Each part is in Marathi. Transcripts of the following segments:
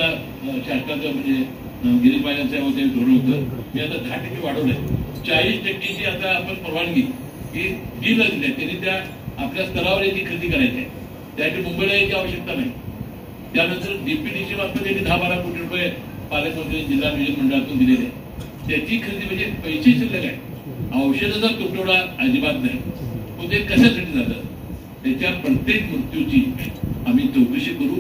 शासनाचं म्हणजे गेली महिन्यांचं होते धोरण होतं मी आता 10% वाढवलंय 40%ची आता आपण परवानगी की जी लस दिली त्यांनी त्या आपल्या स्तरावर याची खरेदी करायची आहे त्यासाठी मुंबईला यायची आवश्यकता नाही। त्यानंतर डीपीडीसी मार्फत त्यांनी 10-12 कोटी रुपये पालकमंत्री जिल्हा नियोजन मंडळातून दिलेले आहे त्याची खरेदी म्हणजे पैसे शिल्लक आहे औषधाचा तुटवडा अजिबात नाही पण ते कशासाठी झालं त्याच्या प्रत्येक मृत्यूची आम्ही चौकशी करू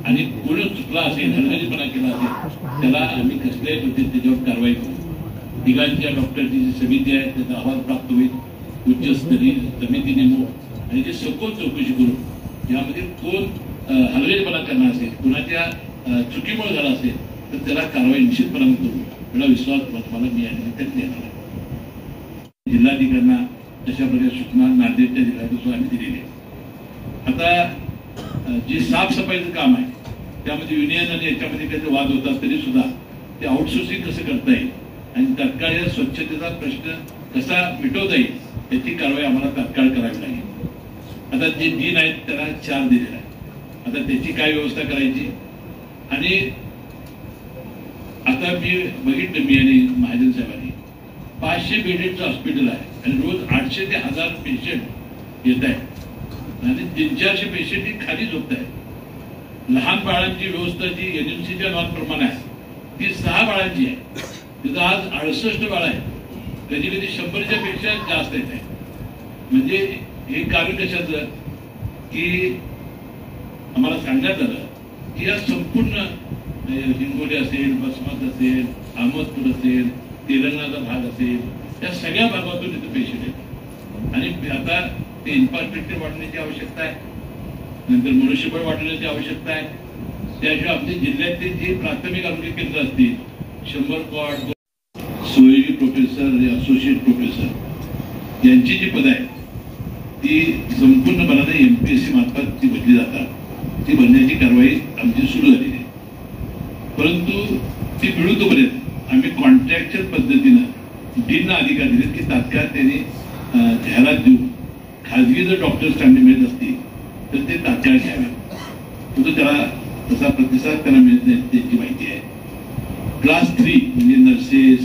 आणि कोणी चुकला असेल हलगर्जीपणा केला असेल त्याला आम्ही कसल्याही पद्धतीने त्याच्यावर कारवाई करू। तिघांच्या डॉक्टरची जी समिती आहे त्याचा अहवाल प्राप्त होईल उच्चस्तरीय समिती नेमू आणि ते सखोल चौकशी करू यामध्ये कोण हलगर्जीपणा करणार असेल कुणाच्या चुकीमुळे झाला असेल तर त्याला कारवाई निश्चितपणे करू एवढा विश्वास तुम्हाला मी या निमित्ताने देणार आहे। जिल्हाधिकाऱ्यांना तशा प्रकारे सूचना नांदेडच्या जिल्ह्यातून आम्ही दिलेली आहे। आता जे साफसफाईचं काम आहे त्यामध्ये युनियन आणि याच्यामध्ये काही वाद होतात तरी सुद्धा ते आउटसोर्सिंग कसं करता येईल आणि तात्काळ या स्वच्छतेचा प्रश्न कसा मिटवता येईल याची कारवाई आम्हाला तात्काळ करावी लागेल। आता जे दिन आहेत त्याला 4 दिलेला आहे आता त्याची काय व्यवस्था करायची आणि आता मी बघितलं मी आणि महाजन साहेबांनी 500 बेडेडचं हॉस्पिटल आहे आणि रोज 800 ते 1000 पेशंट येत आहेत आणि 300-400 पेशंट ही खाली झोपत आहेत। लहान बाळांची व्यवस्था जी एनएमसीच्या नॉर्मप्रमाणे आहे ती 6 बाळांची आहे तिथं आज 68 बाळ आहे कधी कधी 100च्या पेक्षा जास्त येत आहे। म्हणजे हे कारण कशाचं की आम्हाला सांगण्यात आलं की या संपूर्ण हिंगोली असेल बसमत असेल अहमदपूर असेल तेलंगणाचा भाग असेल या सगळ्या भागातून इथे पेशंट येतात आणि आता ते इन्फ्रास्ट्रक्चर वाढवण्याची आवश्यकता आहे नंतर मनुष्यबळ वाढवण्याची आवश्यकता आहे। त्याशिवाय आपल्या जिल्ह्यातले जे प्राथमिक आरोग्य केंद्र असतील 100 कॉट सोयरी प्रोफेसर असोसिएट प्रोफेसर यांची जी पदं आहेत ती संपूर्णपणे एमपीएससी मार्फत ती भरली जातात ती भरण्याची कारवाई आमची सुरू झालेली आहे परंतु ती मिळवतोपर्यंत आम्ही कॉन्ट्रॅक्चुअल पद्धतीनं डीनना अधिकार दिले की तात्काळ त्यांनी जाहिरात देऊन खाजगी जर डॉक्टर्स चांगले मिळत असतील तर ते तात्काळ घ्यावे परंतु त्याला तसा प्रतिसाद त्यांना मिळत नाही त्याची माहिती आहे। क्लास 3 म्हणजे नर्सेस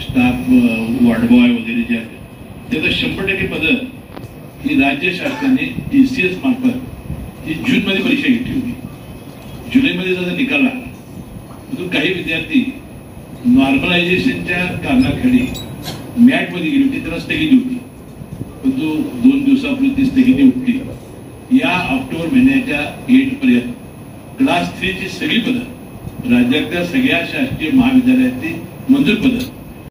स्टाफ वॉर्डबॉय वगैरे जे आहेत त्याचं 100% पदं ही राज्य शासनाने TCS मार्फत ही जूनमध्ये परीक्षा घेतली होती जुलैमध्ये त्याचा निकाल लागला परंतु काही विद्यार्थी नॉर्मलायझेशनच्या कारणाखाली मॅटमध्ये गेली होती त्याला स्थगिती होती परंतु 2 दिवसापूर्वी ती स्थगिती उठली। या ऑक्टोबर महिन्याच्या 8 पर्यंत क्लास 3 ची सगळी पदं राज्यातल्या सगळ्या शासकीय महाविद्यालयातली मंजूर पदं